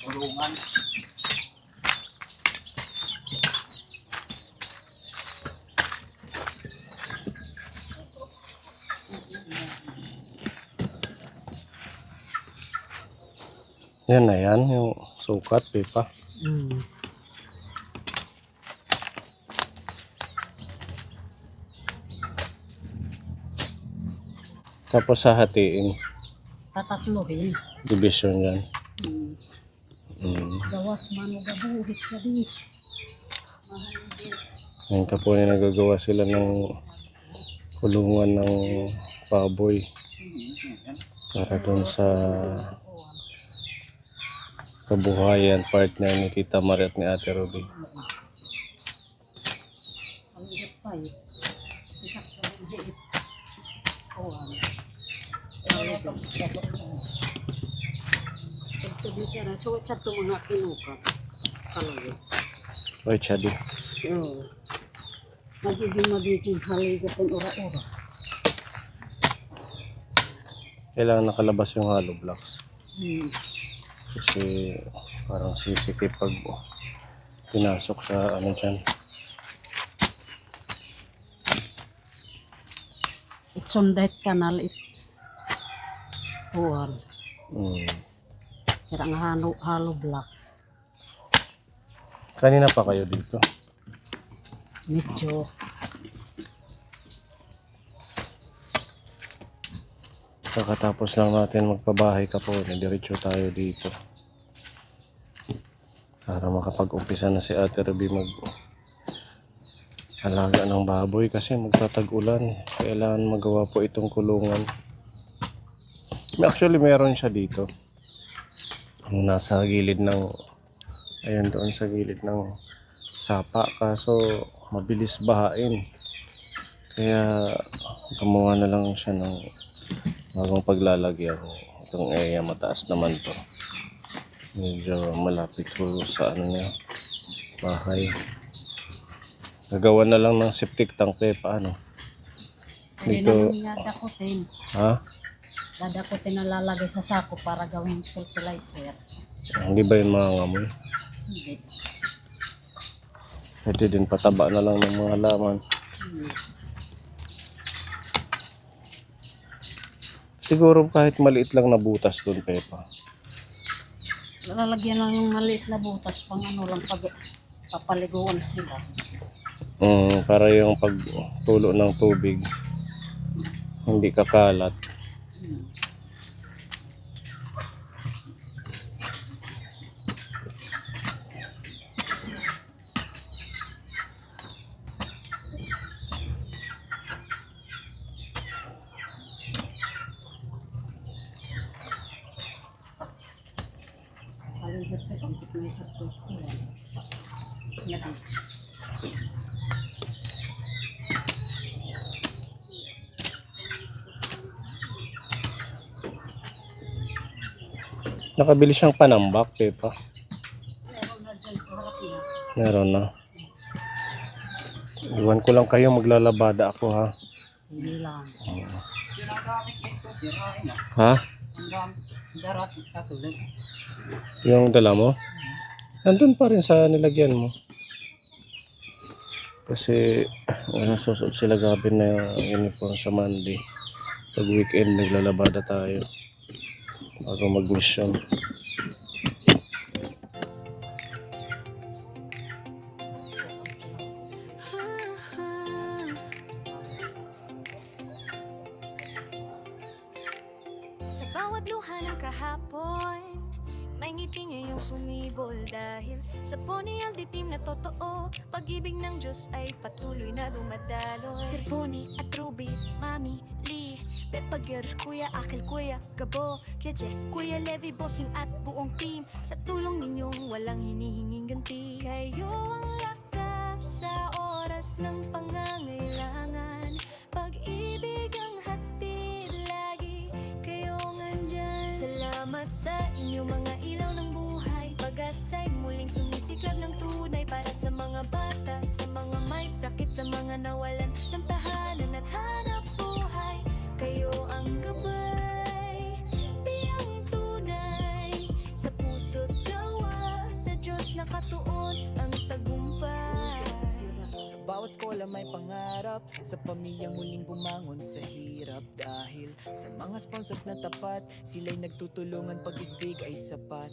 Tulungan. Yan na yan, yung sukat, pipa. Tapos hahatiin. Tatatlohin. Division yan. Gawas man o gabuhit ka di. Ngayon ka po na nagagawa sila ng kulungan ng baboy. Para dun sa kabuhayan partner ni Tita Marie at ni Ate Ruby. Ang higit pa eh. Isak ka buhit. Kuhan. Pagsabi ka na, so chat to mga kinuka. Kalayo. Oy, Chadi. Oo. Magiging haligapan ora-ora. Kailangan nakalabas yung hollow blocks. Kasi parang sisikip pag pinasok sa ano dyan. It's on that canal it. Kuhan. Sira nga halo blocks. Kanina pa kayo dito. Medyo. Kakatapos lang natin magpabahay ka po. Diretso tayo dito. Para makapag-umpisa na si Ate Ruby alaga ng baboy kasi magtatag-ulan. Kailangan magawa po itong kulungan. Actually, meron siya dito. Nasa gilid ng ayun doon sa gilid ng sapa. Kaso mabilis bahain. Kaya gumawa na lang siya ng bagong paglalagyan. Itong area mataas naman to. Medyo malapit po sa ano niya, bahay. Nagawa na lang ng septic tank eh. Paano? Dito. Dito. Dadakutin. Ha? Dadakutin na lalagay sa sako para gawing fertilizer. Hindi ba yun mga ngamoy? Hindi. Pwede din pataba na lang ng mga laman. Siguro kahit maliit lang na butas doon, Pepa. Lalagyan lang yung maliit na butas pang ano lang pag papaliguan sila. Para yung pagtulo ng tubig hindi kakalat. Paligat pa kung may sa tuko. Yan. Nakabili siyang panambak, Pepa. Meron na dyan sa harap niya. Meron na. Iwan ko lang kayo, maglalabada ako ha. Hindi lang. Ginagamit ito, sirain na. Ha? Ang darat katulad. Yung dala mo? Nandun pa rin sa nilagyan mo. Kasi susot sila gabi na uniform sa Monday. Pag weekend naglalabada tayo bago mag-mission. Sa bawat luha ng kahapon, may ngiti ngayong sumibol dahil sa Pony Aldi team na totoo, pag-ibig ng Diyos ay patuloy na dumadaloy. Sir Pony at Ruby, Mami, Lee, Peppa Girl, Kuya Akil, Kuya Gabo, Kuya Jeff, Kuya Levi, Bossing at buong team. Sa tulong ninyong walang hinihinging ganti. Kayo ang lakas sa oras ng pangangailangan. Pag-ibig ang hatid lagi kayong andyan. Salamat sa inyong mga ilaw ng buhay. Pag-asa'y muling sumisiklab ng tunay para sa mga bata, sa mga may sakit, sa mga nawalan ng tahanan at hanap buhay. Kayo ang gabay, biyang tunay sa puso't gawa. Diyos nakatuon ang tagumpay. Sa bawat skola may pangarap, sa pamilyang muling bumangon sa hirap. Dahil sa mga sponsors na tapat, sila'y nagtutulungan, pag-ibig ay sapat.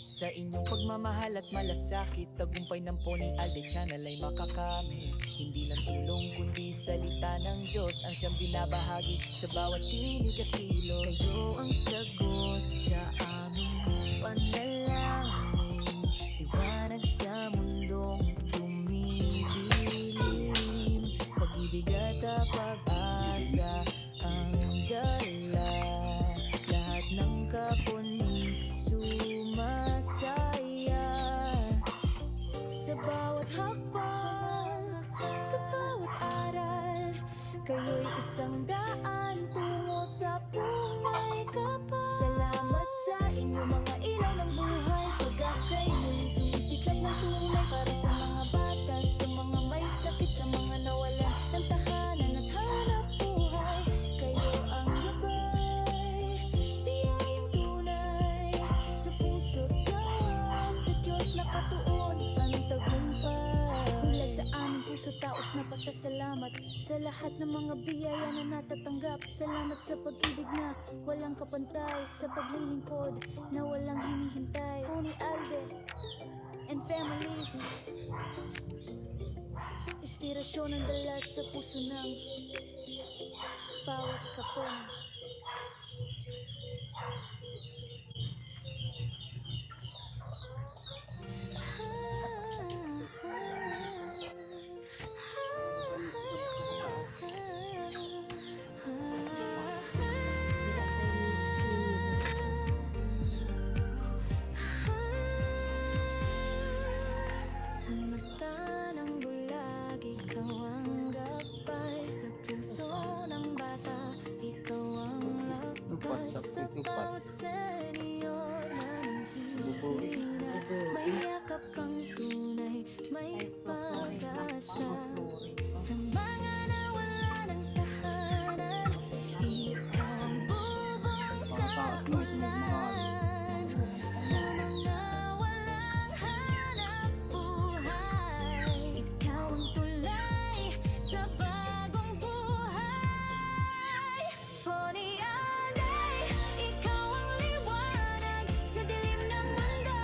Sa inyong pagmamahal at malasakit, tagumpay ng Pony Alde Channel ay makakamit. Hindi lang tulong kundi salita ng Diyos ang siyang binabahagi sa bawat tinig at hilo. Kayo ang sagot sa aming panalangin, liwanag sa mundong tumidilim. Pag-ibig at pag-asa ang dala, lahat ng kapuni sumasaya. Sa bawat hakbang, sa bawat aral, kayo'y isang daan tungo sa punay kapal. Salamat sa inyong mga ilaw ng buhay, pag-asa'y muling sumisikat ng tunay para sa mga bata, sa mga may sakit, sa mga nawalan ng tahanan at hanap buhay. Kayo ang gabay, biyayang tunay sa puso't gawa, sa Diyos nakatuon ang tagumpay. Mula sa aming puso taos na pasasalamat sa lahat ng mga biyaya na natatanggap. Salamat sa pag-ibig na walang kapantay, sa paglilingkod na walang hinihintay. Pony Alde and family, inspirasyon ang dala sa puso ng bawat kapon. Sa mata ng bulag, ikaw ang gabay. Sa puso ng bata, ikaw ang lakas. Sa bawat senyor na nanghihina, may yakap kang tunay, may pag-asa. Sa mga nawala ng tahanan, ikaw ang bubong sa ulan. Sa mga walang hanap buhay, ikaw ang tulay sa bagong buhay. Pony Alde, ikaw ang liwanag sa dilim ng mundo.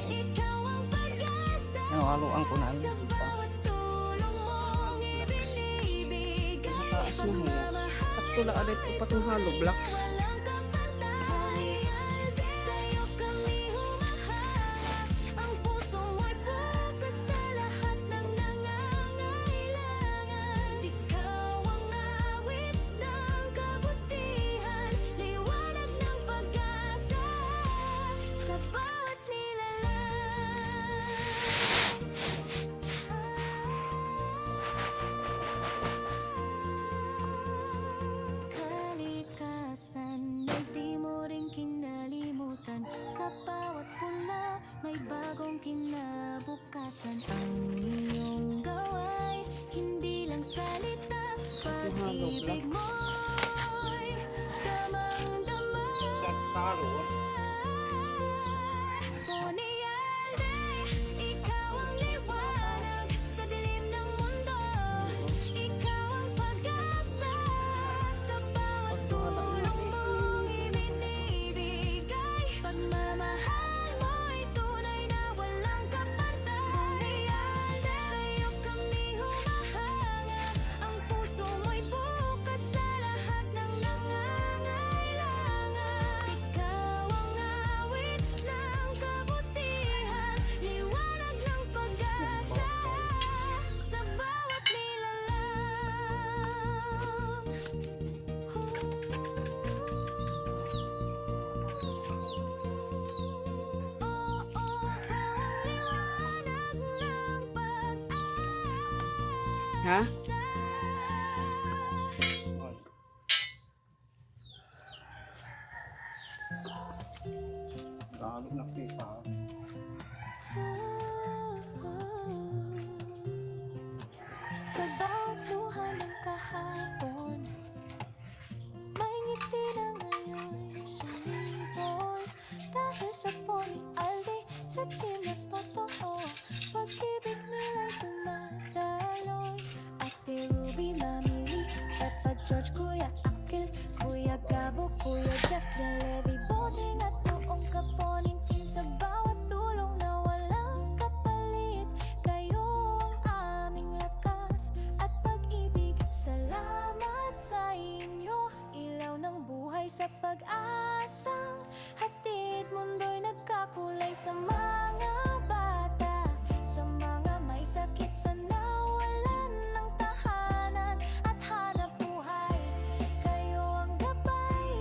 Ikaw ang pag-asa Haluan ko na. sa bawat tulong mong ibinibigay. Pagmamahal Sakto lang alit ko patong halo blocks. walang kapantay. Sa'yo kami humaharap, ang puso mo'y bukas sa lahat ng nangangailangan. Ikaw ang awit ng kabutihan, liwanag ng pag-asa sa bawat nilalang. Kalikasan ay di mo rin kinalimutan, sa bawat pula may bagong kinabukasan. Ang iyong gaway, hindi lang salita, pag-ibig mo'y damang-dama. Pony Alde, ikaw ang liwanag sa dilim ng mundo. Ikaw ang pag-asa sa bawat tulong mong ibinibigay. Pagmamahal mo'y tunay na walang kapantay. Sa'yo kami humahanga, ang puso mo'y bukas sa lahat ng nangangailangan. Ikaw ang awit ng kabutihan, liwanag ng pag-asa sa bawat nilalang. Oo, ikaw ang liwanag ng Ha? pag-asa. Gago na kita. Sa bawat luha ng kahapon, may ngiti na ngayon sumibol. Dahil sa Pony Alde, sa team na totoo. George, Kuya Akil, Kuya Gabo, Kuya Jeff, Del Levy, Bossing at noong Kaponing team. Sa bawat tulong na walang kapalit, kayo ang aming lakas at pag-ibig. Salamat sa inyo, ilaw ng buhay sa pag-asang hatid mundo'y nagkakulay sa mga bata, sa mga may sakit, sa nawalan ng tahanan at hanap buhay. Kayo ang gabay,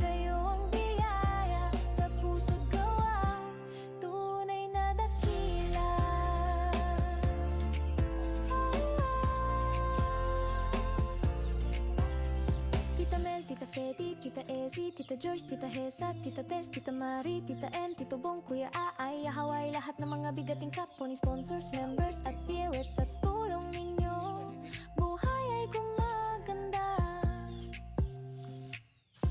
kayo ang biyaya, sa puso't gawa, tunay na dakila. Tita Mel, Tita Fetty, Tita Ezzy, Tita George, Tita Hesa, Tita Tess, Tita Marie, Tita En, Tito Bong, Kuya Aay, Hawaii, lahat ng mga bigating kaponi, sponsors, members at viewers. Sa tulong ninyo, buhay ay gumaganda.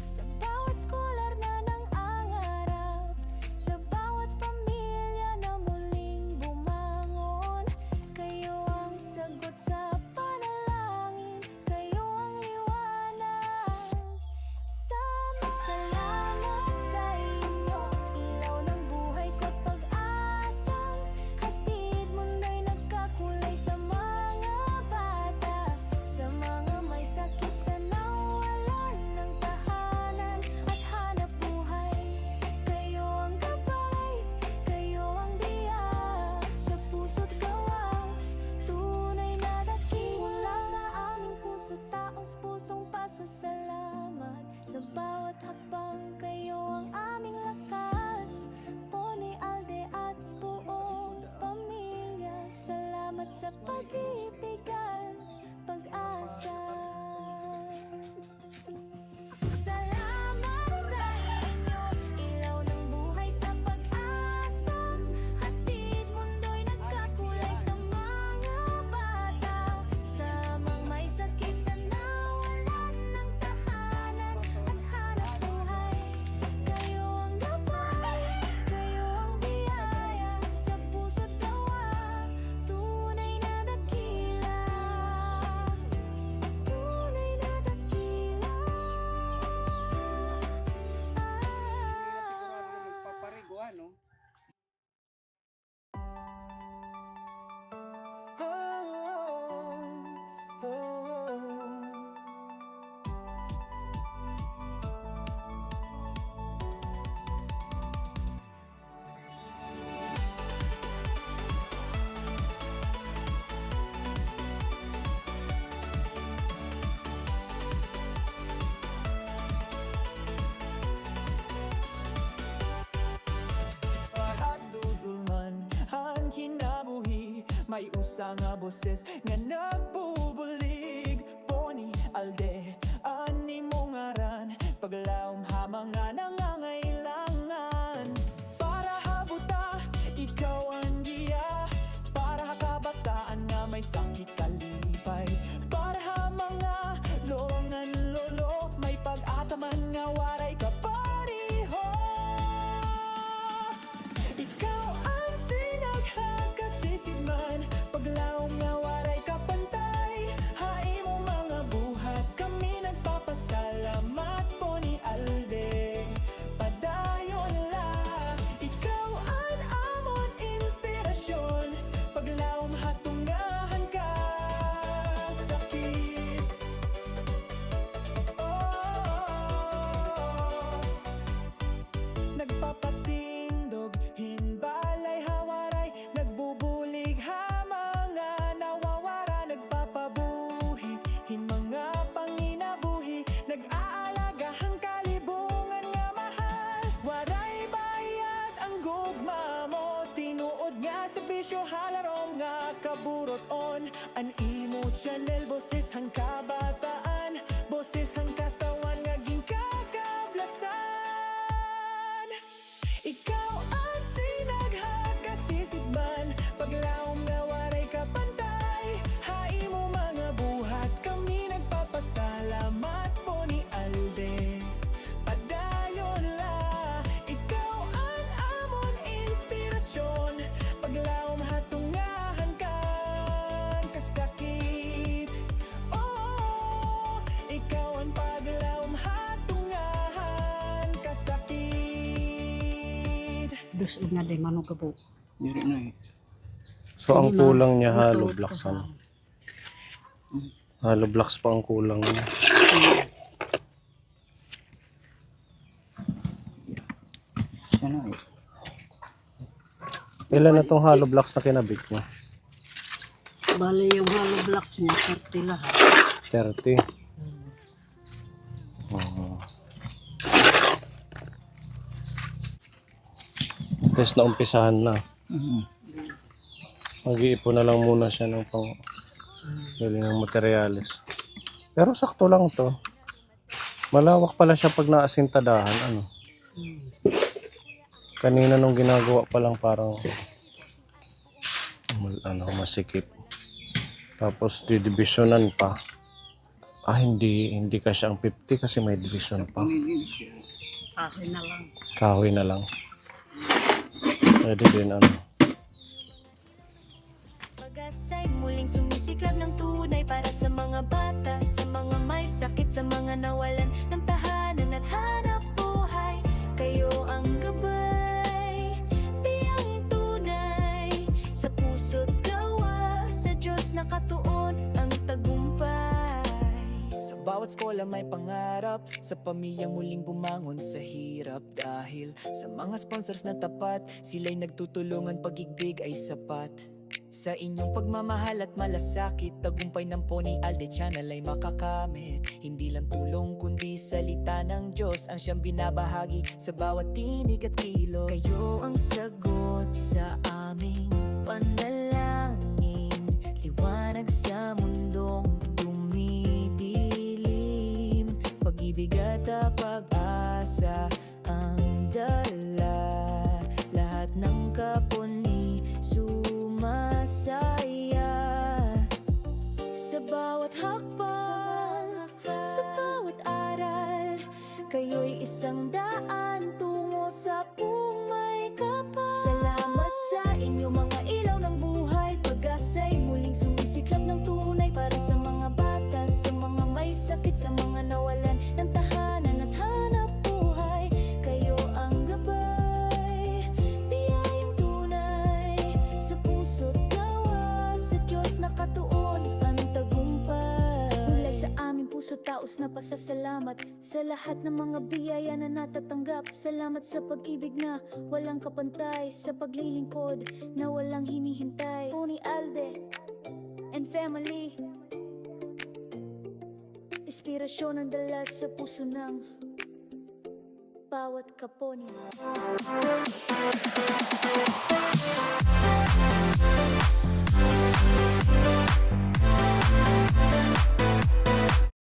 Sa bawat scholar na nangangarap, sa bawat pamilya na muling bumangon, kayo ang sagot sa panalangin, kayo ang liwanag. Salamat sa inyo, ilaw ng buhay sa pag-asang hatid mundo'y nagkakulay sa mga bata, sa mga may sakit, sa nawalan ng tahanan at hanap buhay. Kayo ang gabay, kayo ang biyaya, sa puso't gawa, tunay na dakila. Sa aming puso, taos pusong pasasalamat. Sa bawat hakbang, kayo ang aming lakas. Pony Alde at buong pamilya, salamat sa pag-ibig at pag-asa. Salamat sa inyo, ilaw ng buhay sa pag-asang hatid mundo'y nagkakulay sa mga bata, sa mga may sakit, sa nawalan ng tahanan at hanap buhay. Kayo ang gabay, kayo ang biyaya, sa puso't gawa, tunay na dakila. Tunay na dakila. Papariguan, no? Lahat dudulman ang kinabuhi, may usa nga boses nga nagbubulig. Pony Alde, ani mo ngaran, paglawom ha mga nangangailangan. Para habuta, ikaw ang giya, para kabataan nga may sakit kalipay. Para ha mga longan lolo, may pag-ataman nga waray kapariho. Ikaw ang sinaghagasisigman, paglaom nga waray kapantay. Hai mo mga buhat, kami nagpapasalamat. Pony Alde, padayon la. Ikaw ang amon inspirasyon, paglaom hatungahan ka sakit. Nagpapatindog, hinbalay hawaray, nagbubulig ha mga nawawara. Nagpapabuhi, hin mga panginabuhi, nag-aalaga hang kalibungan nga mahal. Waray bayad ang gugma mo, tinuod nga sa bisyo halarom nga kaburoton. An imo channel, boses hang kabataan, boses hang katawan nga ginkakablasan. Ikaw ang sinaghagasisigman, paglaom nga waray kapantay. Hai mo mga buhat, kami nagpapasalamat. Pony Alde, padayon la. Ikaw ang amon inspirasyon, paglaom hatungahan ka kasakit. Oh, Dus una de manugabo. Diri na eh. So ang Hindi na. kulang niya Ito, hollow ito, blocks ha. ano. Hollow blocks pa ang kulang niya. Siya na eh. Ilan na tong hollow blocks na kinabit niya? Bali yung hollow blocks niya, 30 lahat. 30. Oo. Tapos naumpisahan na. Mag-iipon na lang muna siya ng pang bili ng materyales. Pero sakto lang to. Malawak pala siya pag naasintadahan. Ano? Kanina nung ginagawa pa lang parang masikip. Tapos didivisionan pa. Hindi kasi ang 50 kasi may division pa. Pangingin siya. Kahoy na lang. Kahoy na lang. Pwede din ano. Pag-asa'y muling sumisiklab ng tunay para sa mga bata, sa mga may sakit, sa mga nawalan ng tahanan at hanap buhay. Kayo ang gabay, biyang tunay, sa puso't gawa, sa Diyos nakatuon ang tagumpay. Sa bawat skola may pangarap, sa pamilyang muling bumangon sa hirap. Dahil sa mga sponsors na tapat, sila'y nagtutulungan, pag-ibig ay sapat. Sa inyong pagmamahal at malasakit, tagumpay ng Pony Alde Channel ay makakamit. Hindi lang tulong kundi salita ng Diyos ang siyang binabahagi sa bawat tinig at kilo. Kayo ang sagot sa aming panalangin, liwanag sa mundong dumidilim. Pag-ibig at pag-asa ang dala, lahat ng kapuni sumasaya. Sa bawat hakbang, sa bawat aral, kayo'y isang daan tungo sa buong may kapal. Salamat sa inyo mga ilaw ng buhay, pag-asa'y muling sumisiklab ng tunay para sa mga bata, sa mga may sakit, sa mga nawalan ng tahanan at hanap buhay. Kayo ang gabay, biyayang tunay, sa puso't gawa, sa Diyos nakatuon ang tagumpay. Mula sa aming puso taos na pasasalamat sa lahat ng mga biyaya na natatanggap. Salamat sa pag-ibig na walang kapantay, sa paglilingkod na walang hinihintay. Pony Alde and family, inspirasyon ang dala sa puso ng bawat kaponi.